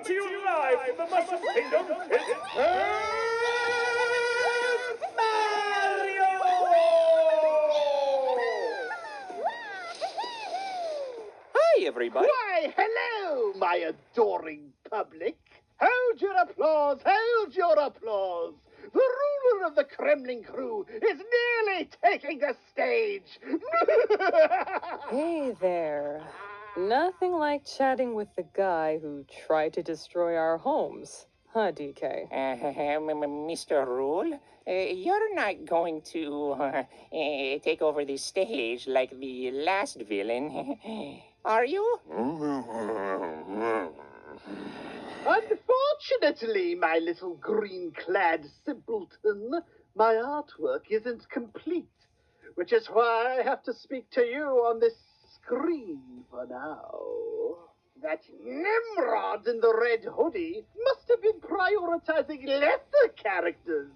Coming to you live from the Mushroom Kingdom, it's Mario! Hi, everybody. Why, hello, my adoring public. Hold your applause, hold your applause. The ruler of the Kremlin crew is nearly taking the stage. Hey there. Nothing like chatting with the guy who tried to destroy our homes. Huh, DK? Mr. Rool, you're not going to take over the stage like the last villain, are you? Unfortunately, my little green-clad simpleton, my artwork isn't complete, which is why I have to speak to you on this screen for now. That Nimrod in the red hoodie must have been prioritizing lesser characters.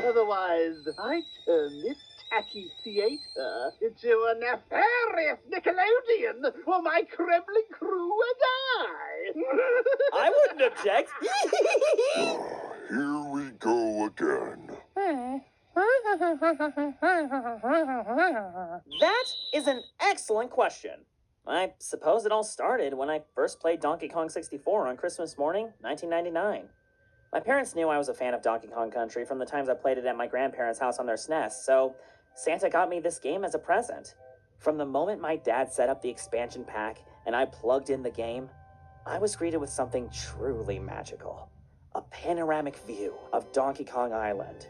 Otherwise, I turn this tacky theater into a nefarious Nickelodeon for my Kremlin crew and I. I wouldn't object. Here we go again. That is an excellent question. I suppose it all started when I first played Donkey Kong 64 on Christmas morning, 1999. My parents knew I was a fan of Donkey Kong Country from the times I played it at my grandparents' house on their SNES, so Santa got me this game as a present. From the moment my dad set up the expansion pack and I plugged in the game, I was greeted with something truly magical. A panoramic view of Donkey Kong Island.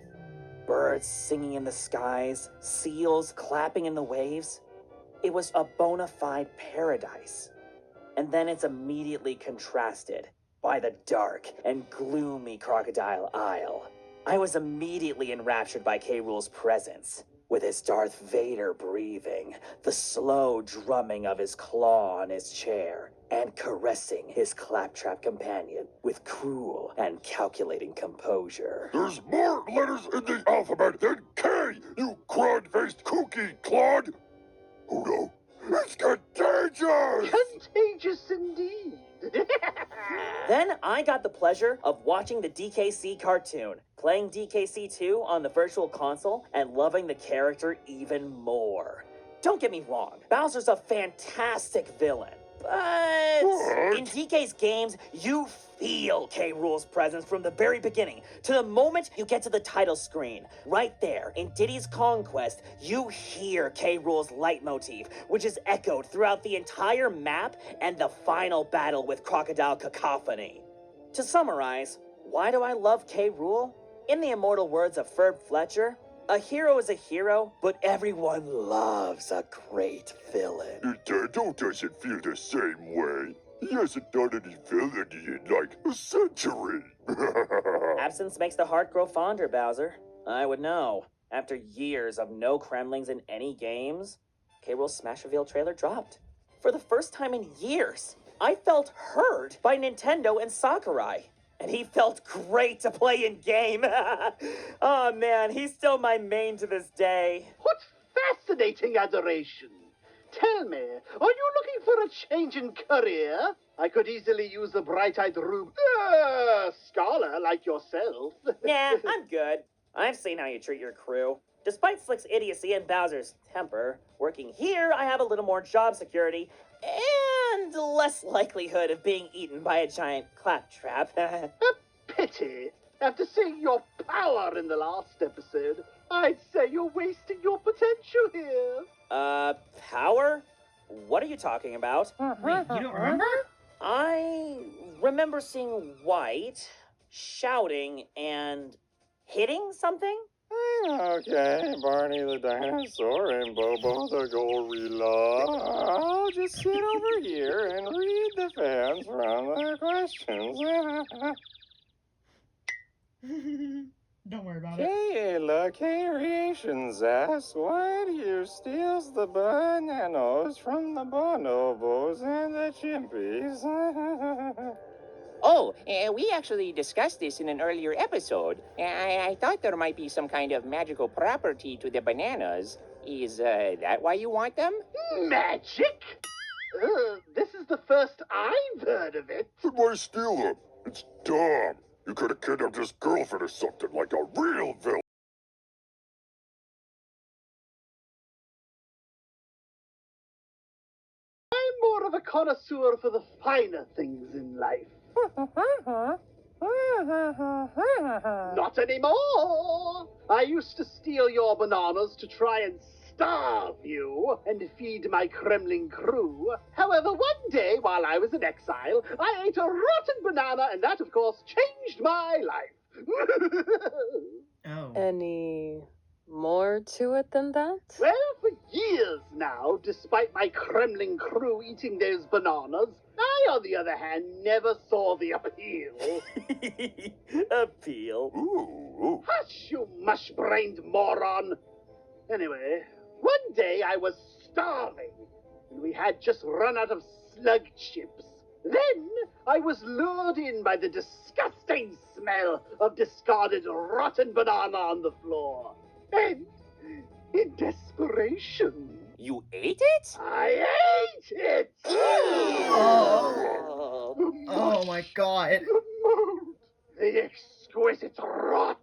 Birds singing in the skies, seals clapping in the waves. It was a bona fide paradise. And then it's immediately contrasted by the dark and gloomy Crocodile Isle. I was immediately enraptured by K. Rool's presence, with his Darth Vader breathing, the slow drumming of his claw on his chair, and caressing his claptrap companion with cruel and calculating composure. There's more letters in the alphabet than K, you crud-faced kooky clod! Oh no, it's contagious! Contagious indeed. Then I got the pleasure of watching the DKC cartoon, playing DKC 2 on the Virtual Console, and loving the character even more. Don't get me wrong, Bowser's a fantastic villain, but What? in DK's games, you feel K. Rool's presence from the very beginning to the moment you get to the title screen. Right there, in Diddy's Conquest, you hear K. Rool's leitmotif, which is echoed throughout the entire map and the final battle with Crocodile Cacophony. To summarize, why do I love K. Rool? In the immortal words of Ferb Fletcher, a hero is a hero, but everyone loves a great villain. Nintendo doesn't feel the same way. He hasn't done any villainy in like a century. Absence makes the heart grow fonder, Bowser. I would know. After years of no Kremlings in any games, K. Rool's Smash Reveal trailer dropped. For the first time in years, I felt heard by Nintendo and Sakurai. And he felt great to play in game. Oh man, he's still my main to this day. What fascinating adoration. Tell me, are you looking for a change in career? I could easily use a bright-eyed scholar like yourself. Nah, I'm good. I've seen how you treat your crew. Despite Slick's idiocy and Bowser's temper, working here I have a little more job security and less likelihood of being eaten by a giant claptrap. A pity. After seeing your power in the last episode, I'd say you're wasting your potential here. Power? What are you talking about? Wait, you don't remember? I remember seeing White, shouting, and hitting something? Okay, Barney the dinosaur and Bobo the gorilla. I'll just sit over here and read the fans from their questions. Don't worry about it. Kayla Creations asks, why do you steals the bananas from the bonobos and the chimpies? Oh, we actually discussed this in an earlier episode. I thought there might be some kind of magical property to the bananas. Is that why you want them? Magic? This is the first I've heard of it. Then why steal them? It's dumb. You could have kidnapped his girlfriend or something like a real villain. I'm more of a connoisseur for the finer things in life. Not anymore! I used to steal your bananas to try and starve you and feed my Kremlin crew. However, one day while I was in exile, I ate a rotten banana, and that, of course, changed my life. Oh. Any more to it than that? Well, for years now, despite my Kremlin crew eating those bananas, I, on the other hand, never saw the appeal. Appeal. Ooh. Hush, you mush-brained moron! Anyway, one day I was starving, and we had just run out of slug chips. Then I was lured in by the disgusting smell of discarded rotten banana on the floor. And, in desperation, You ate it? I ate it! Oh. Oh my god. The mold, the exquisite rot.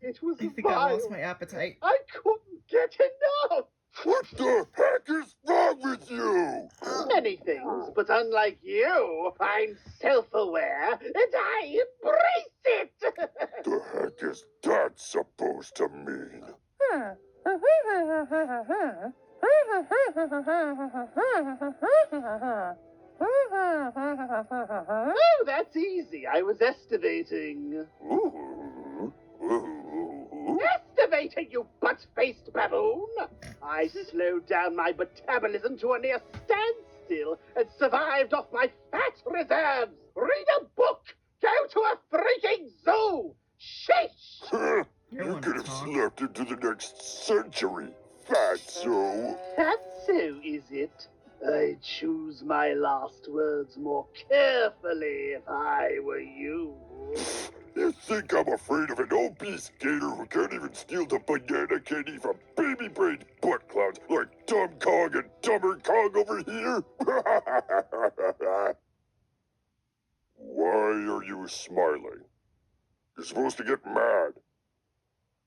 It was I think vile. I lost my appetite. I couldn't get enough. What the heck is wrong with you? Many things, but unlike you, I'm self-aware and I embrace it. The heck is that supposed to mean? Oh, that's easy. I was estivating. Ooh. Ooh. Estivating, you butt-faced baboon! I slowed down my metabolism to a near standstill and survived off my fat reserves. Read a book! Go to a freaking zoo! Sheesh! You're You one could to have talk. slept into the next century, fatso. That's so, is it? I'd choose my last words more carefully if I were you. You think I'm afraid of an obese gator who can't even steal the banana candy from baby-brained butt clowns like Dumb Kong and Dumber Kong over here? Why are you smiling? You're supposed to get mad.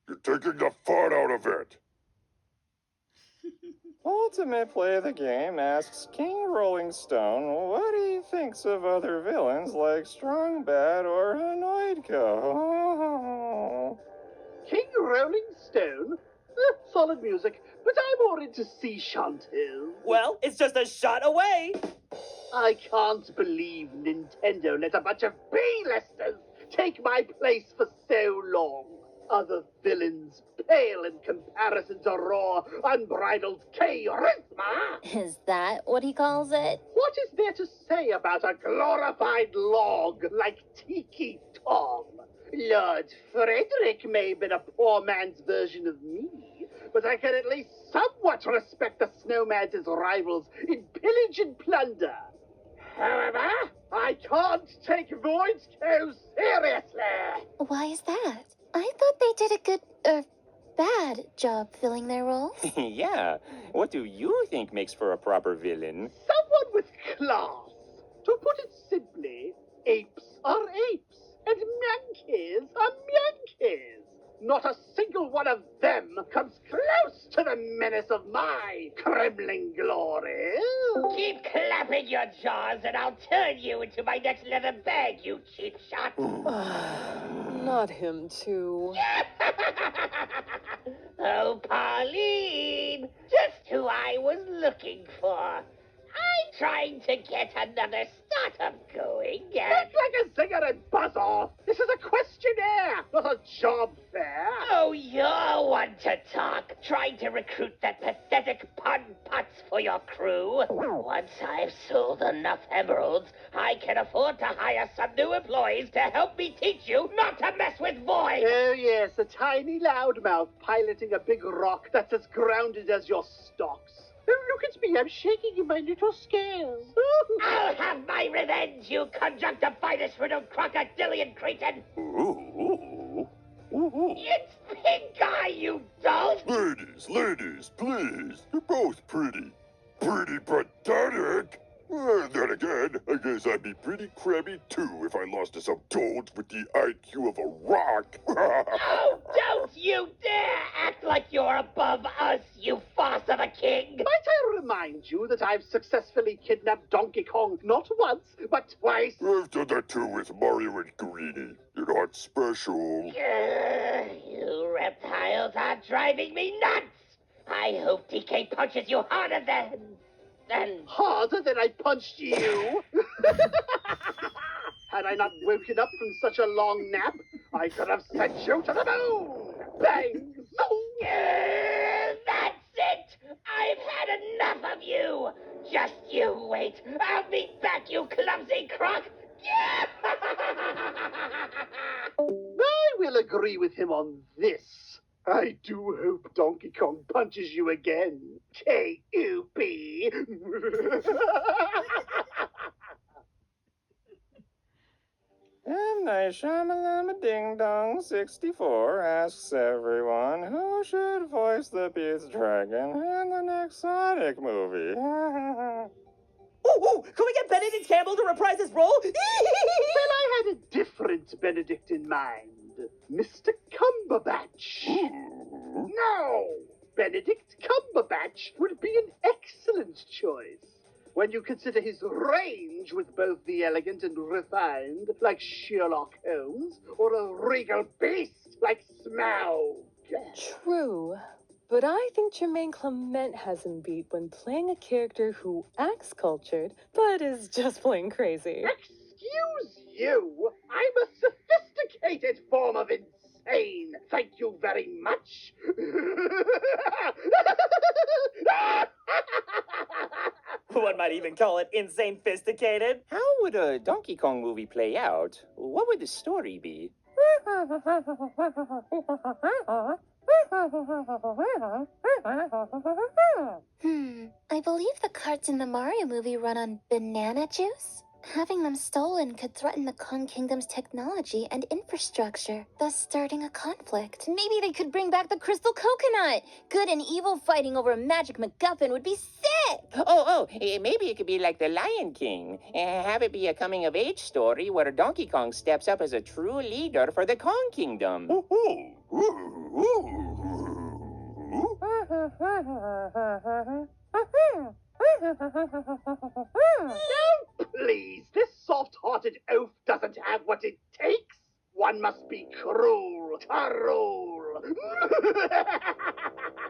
You're taking the fun out of it. Ultimate Play of the Game asks King Rolling Stone what he thinks of other villains like Strong Bad or Annoyedco. King Rolling Stone? Solid music, but I'm more into sea shanties. Well, it's just a shot away. I can't believe Nintendo let a bunch of B-listers take my place for so long. Other villains pale in comparison to raw, unbridled charisma. Is that what he calls it? What is there to say about a glorified log like Tiki Tom? Lord Frederick may have been a poor man's version of me, but I can at least somewhat respect the snowman's rivals in pillage and plunder. However, I can't take Void's Co seriously. Why is that? I thought they did a good, bad job filling their roles. Yeah. What do you think makes for a proper villain? Someone with class. To put it simply, apes are apes, and monkeys are monkeys. Not a single one of them comes close to the menace of my Kremlin glory. Keep clapping your jaws and I'll turn you into my next leather bag, you cheap shot. Not him, too. Oh, Pauline, just who I was looking for. I'm trying to get another startup going and... Act like a zinger and buzz off. This is a questionnaire, not a job fair. Oh, you're one to talk. Trying to recruit that pathetic pun putz for your crew. Once I've sold enough emeralds, I can afford to hire some new employees to help me teach you not to mess with Void. Oh, yes, a tiny loudmouth piloting a big rock that's as grounded as your stocks. Oh, look at me, I'm shaking in my little scales. I'll have my revenge, you conjunctivitis riddled crocodilian cretin. Ooh. It's Pink Eye, you dolt. Ladies, please. You're both pretty. Pretty pathetic. Then again, I guess I'd be pretty crabby too if I lost to some toads with the IQ of a rock. Oh, don't you dare act like you're above us, you farce of a king! Might I remind you that I've successfully kidnapped Donkey Kong not once, but twice? I've done that too with Mario and Greenie. You're not special. You reptiles are driving me nuts! I hope DK punches you harder than... Harder than I punched you? Had I not woken up from such a long nap, I could have sent you to the moon! Bang! Zoom! That's it! I've had enough of you! Just you wait! I'll be back, you clumsy crock! I will agree with him on this. I do hope Donkey Kong punches you again. K-U-P. M. Night Shyamalan Ding Dong 64 asks everyone who should voice the Pete's Dragon in the next Sonic movie. Ooh, can we get Benedict Campbell to reprise his role? Well, I had a different Benedict in mind. Mr. Cumberbatch. No! Benedict Cumberbatch would be an excellent choice. When you consider his range with both the elegant and refined, like Sherlock Holmes, or a regal beast like Smaug. True. But I think Jermaine Clement has him beat when playing a character who acts cultured, but is just plain crazy. Excuse you! I'm a sophisticated form of insane. Thank you very much. One might even call it insane-fisticated. How would a Donkey Kong movie play out? What would the story be? I believe the carts in the Mario movie run on banana juice. Having them stolen could threaten the Kong Kingdom's technology and infrastructure, thus starting a conflict. Maybe they could bring back the crystal coconut. Good and evil fighting over a magic MacGuffin would be sick. Maybe it could be like The Lion King. Have it be a coming-of-age story where Donkey Kong steps up as a true leader for the Kong Kingdom. No, please. This soft-hearted oaf doesn't have what it takes. One must be cruel to rule.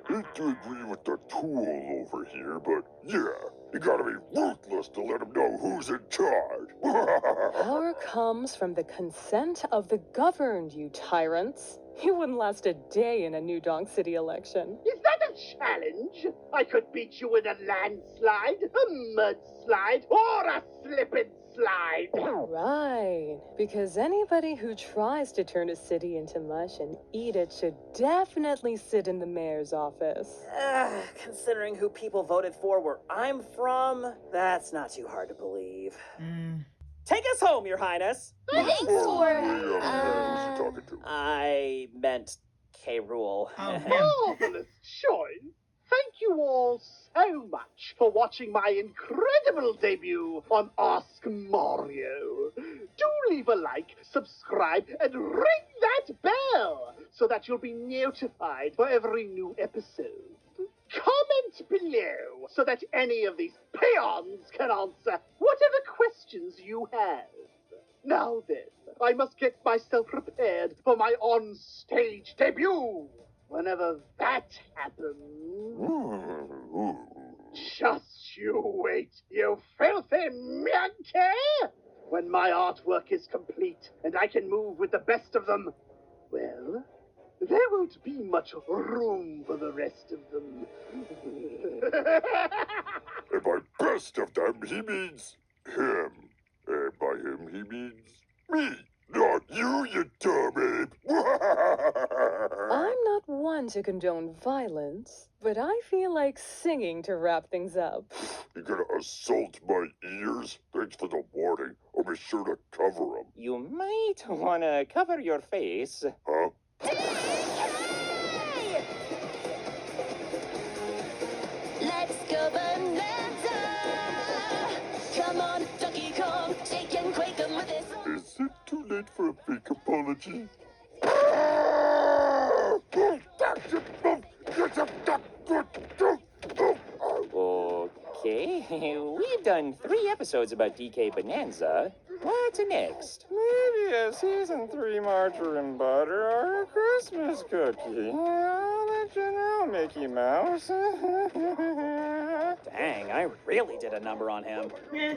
Hate to agree with the tool over here, but yeah, you gotta be ruthless to let him know who's in charge. Power comes from the consent of the governed, you tyrants. You wouldn't last a day in a New Donk City election. Is that a challenge? I could beat you in a landslide, a mudslide, or a slip and slide. Right, because anybody who tries to turn a city into mush and eat it should definitely sit in the mayor's office. Considering who people voted for where I'm from, that's not too hard to believe. Take us home, Your Highness. Thanks for, Who's he talking to? I meant K. Rool. Oh, him. Marvelous choice. Thank you all so much for watching my incredible debut on Ask Mario. Do leave a like, subscribe, and ring that bell so that you'll be notified for every new episode. Comment below so that any of these peons can answer whatever questions you have. Now then, I must get myself prepared for my on-stage debut. Whenever that happens, just you wait, you filthy monkey! When my artwork is complete and I can move with the best of them, well, there won't be much room for the rest of them. And by best of them, he means him. And by him, he means me. Not you, you dumb ape. I'm not one to condone violence, but I feel like singing to wrap things up. You gonna assault my ears? Thanks for the warning. I'll be sure to cover them. You might want to cover your face. Huh? Let's go banana. wait for a fake apology. Okay, we've done 3 episodes about DK Bonanza. What's next? Maybe a season 3 margarine butter or a Christmas cookie. I'll let you know, Mickey Mouse. Dang, I really did a number on him. Eh.